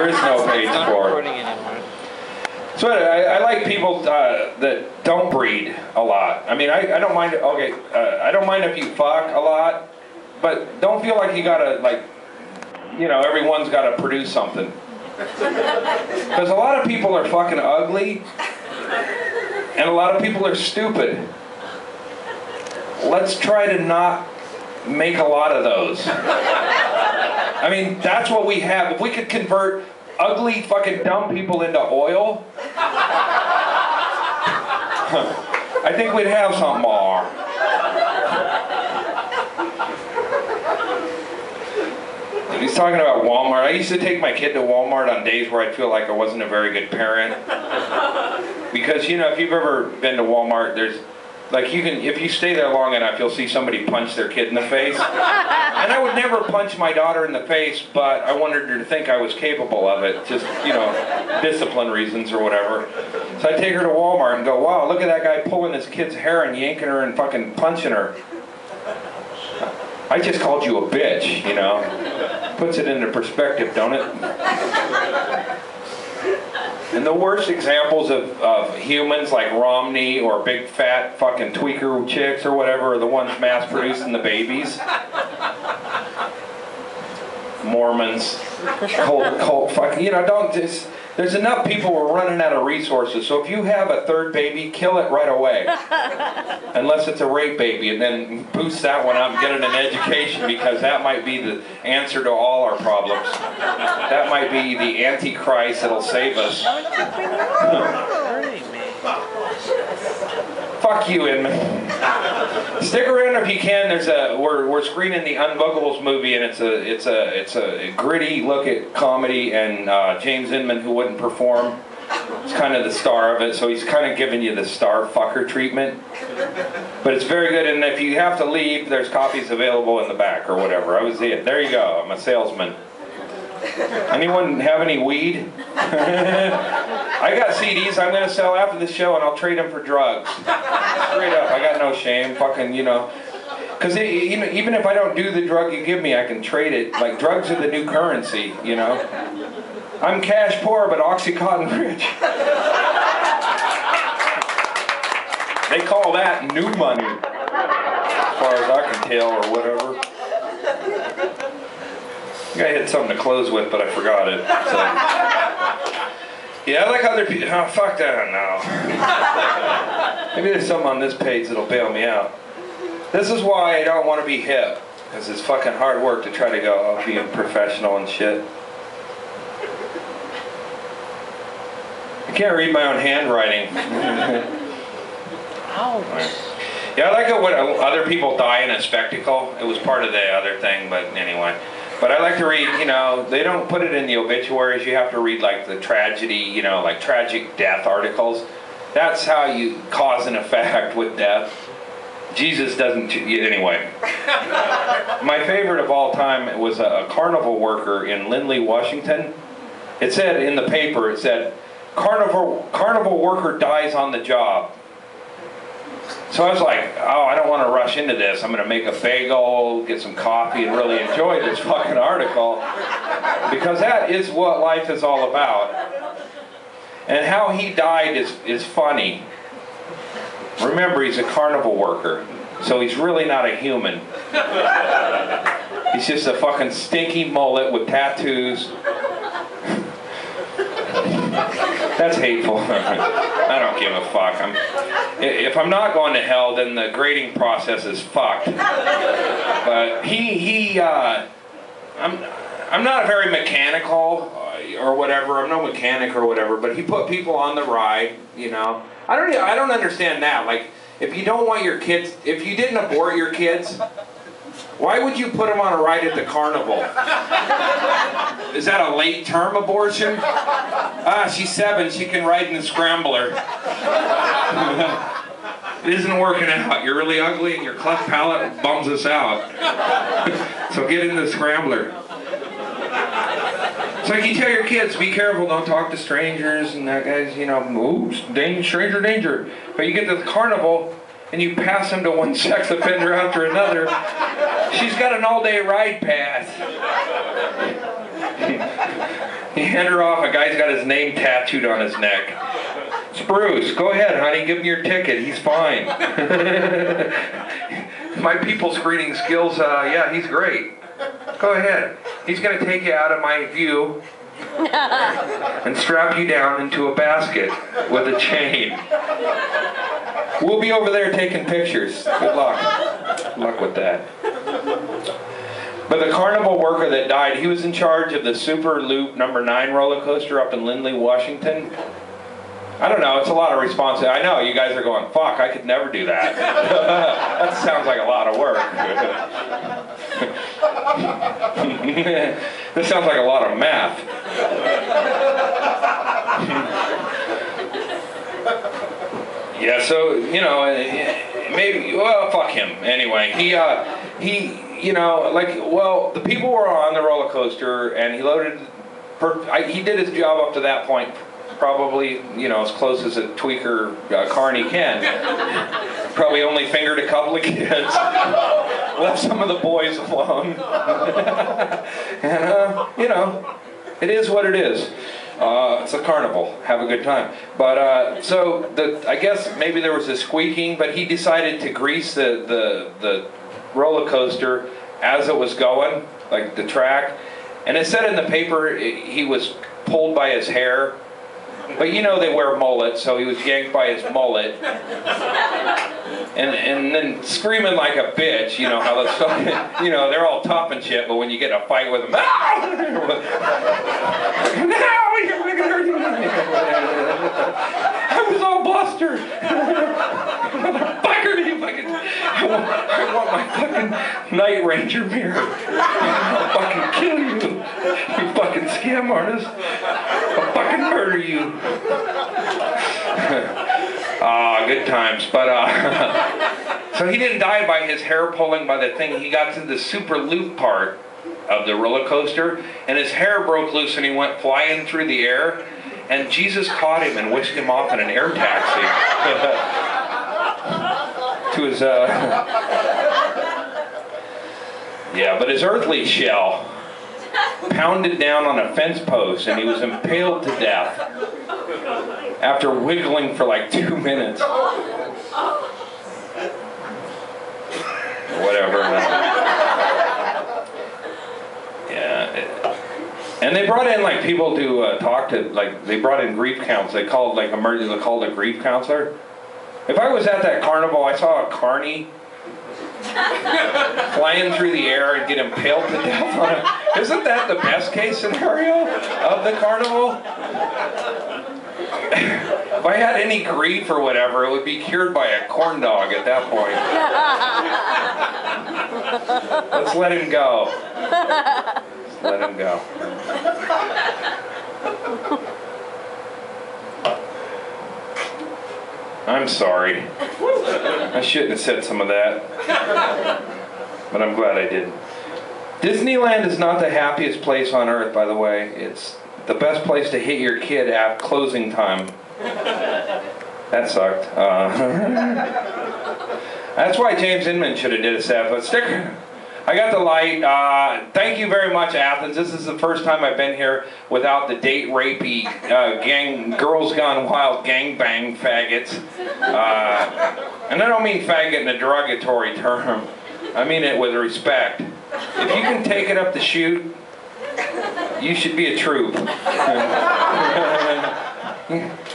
There is no page 4. So I like people that don't breed a lot. I mean, I don't mind. Okay, I don't mind if you fuck a lot, but don't feel like you gotta everyone's gotta produce something. Because a lot of people are fucking ugly, and a lot of people are stupid. Let's try to not make a lot of those. I mean, that's what we have. If we could convert ugly fucking dumb people into oil, I think we'd have something more. He's talking about Walmart. I used to take my kid to Walmart on days where I'd feel like I wasn't a very good parent. Because, if you've ever been to Walmart, there's, if you stay there long enough, you'll see somebody punch their kid in the face. And I would never punch my daughter in the face, but I wanted her to think I was capable of it. Just, discipline reasons or whatever. So I'd take her to Walmart and go, wow, look at that guy pulling his kid's hair and yanking her and fucking punching her. I just called you a bitch, Puts it into perspective, don't it? And the worst examples of humans like Romney or big fat fucking tweaker chicks or whatever are the ones mass producing the babies. Mormons, cult fucking, don't just, there's enough people who are running out of resources. So if you have a third baby, kill it right away. Unless it's a rape baby, and then boost that one up and get it an education, because that might be the answer to all our problems. That might be the Antichrist that'll save us. Fuck you, Inman. Stick around if you can. We're screening the Unbuggables movie, and it's a gritty look at comedy, and James Inman, who wouldn't perform, is kind of the star of it, so he's kind of giving you the star fucker treatment. But it's very good, and if you have to leave, there's copies available in the back or whatever. There you go. I'm a salesman. Anyone have any weed? I got CDs I'm going to sell after the show, and I'll trade them for drugs. Straight up, I got no shame. Fucking, Because even if I don't do the drug you give me, I can trade it. Like, drugs are the new currency, I'm cash poor, but Oxycontin rich. They call that new money, as far as I can tell, or whatever. I think I had something to close with, but I forgot it. So. Yeah, I like other people. Oh, fuck that, no. Maybe there's something on this page that'll bail me out. This is why I don't want to be hip, because it's fucking hard work to try to go being professional and shit. I can't read my own handwriting. Yeah, I like it when other people die in a spectacle. It was part of the other thing, but anyway. But I like to read, they don't put it in the obituaries. You have to read, like, the tragedy, like tragic death articles. That's how you cause and effect with death. Jesus doesn't, anyway. My favorite of all time was a carnival worker in Lindley, Washington. It said in the paper, carnival worker dies on the job. So I was like, oh, I don't want to rush into this. I'm going to make a bagel, get some coffee, and really enjoy this fucking article. Because that is what life is all about. And how he died is funny. Remember, he's a carnival worker. So he's really not a human. He's just a fucking stinky mullet with tattoos. That's hateful. I don't give a fuck. If I'm not going to hell, then the grading process is fucked. But I'm not very mechanical or whatever. I'm no mechanic or whatever. But he put people on the ride. I don't understand that. Like, if you don't want your kids, if you didn't abort your kids, why would you put them on a ride at the carnival? Is that a late term abortion? She's 7, she can ride in the scrambler. It isn't working out. You're really ugly and your cleft palate bums us out. So get in the scrambler. It's like you tell your kids, be careful, don't talk to strangers, and that guy's, ooh, stranger danger. But you get to the carnival, and you pass them to one sex offender after another. She's got an all-day ride pass. hand her off. A guy's got his name tattooed on his neck. Spruce, go ahead, honey, give him your ticket. He's fine. My people screening skills, yeah, he's great. Go ahead. He's going to take you out of my view and strap you down into a basket with a chain. We'll be over there taking pictures. Good luck. Good luck with that. But the carnival worker that died, he was in charge of the Super Loop number 9 roller coaster up in Lindley, Washington. I don't know, it's a lot of responsibility. I know, you guys are going, fuck, I could never do that. That sounds like a lot of work. This sounds like a lot of math. Yeah, so, you know, maybe, well, fuck him. Anyway, he, you know, like, well, the people were on the roller coaster, and he loaded, he did his job up to that point, probably, you know, as close as a tweaker carny can. Probably only fingered a couple of kids, left some of the boys alone. And, you know, it is what it is. It's a carnival. Have a good time. But so I guess maybe there was a squeaking, but he decided to grease the roller coaster as it was going, like the track. And it said in the paper he was pulled by his hair. But you know they wear mullets, so he was yanked by his mullet. And then screaming like a bitch, you know how those, you know, they're all tough and shit, but when you get in a fight with them, I was all blustered. Motherfucker, you fucking, I want my fucking Night Ranger mirror. I'll fucking kill you, you fucking scam artist. I'll fucking murder you. Good times. But so he didn't die by his hair pulling by the thing. He got to the Super Loop part of the roller coaster, and his hair broke loose, and he went flying through the air. And Jesus caught him and whisked him off in an air taxi to his yeah. But his earthly shell pounded down on a fence post, and he was impaled to death after wiggling for like 2 minutes. Whatever. Yeah. And they brought in like people to talk to, like they brought in grief counselors. They called like emergency. They called a grief counselor. If I was at that carnival, I saw a carny flying through the air and get impaled to death on it. Isn't that the best case scenario of the carnival? If I had any grief or whatever, it would be cured by a corn dog at that point. Let's let him go. Let's let him go. I'm sorry. I shouldn't have said some of that. But I'm glad I didn't. Disneyland is not the happiest place on earth, by the way. It's the best place to hit your kid at closing time. That sucked. That's why James Inman should have did a set. But sticker. I got the light. Thank you very much, Athens. This is the first time I've been here without the date rapey girls gone wild gangbang faggots. And I don't mean faggot in a derogatory term. I mean it with respect. If you can take it up the chute, you should be a troop.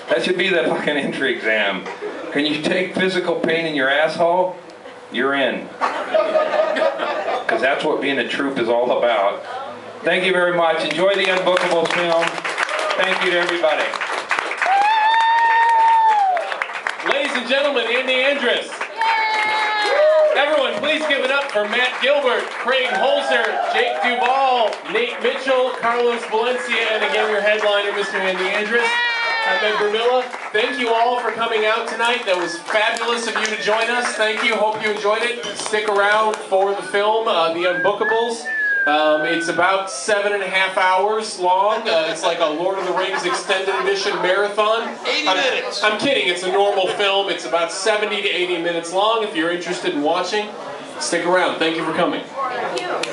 That should be the fucking entry exam. Can you take physical pain in your asshole? You're in. Because that's what being a troop is all about. Thank you very much. Enjoy the Unbookables film. Thank you to everybody. Ladies and gentlemen, Andy Andrist. Everyone, please give it up for Matt Gilbert, Craig Holzer, Jake Duvall, Nate Mitchell, Carlos Valencia, and again your headliner, Mr. Andy Andrist. I'm Ed Vermilla. Thank you all for coming out tonight. That was fabulous of you to join us. Thank you. Hope you enjoyed it. Stick around for the film, The Unbookables. It's about 7.5 hours long. It's like a Lord of the Rings extended edition marathon. 80 minutes. I'm kidding. It's a normal film. It's about 70 to 80 minutes long. If you're interested in watching, stick around. Thank you for coming. Thank you.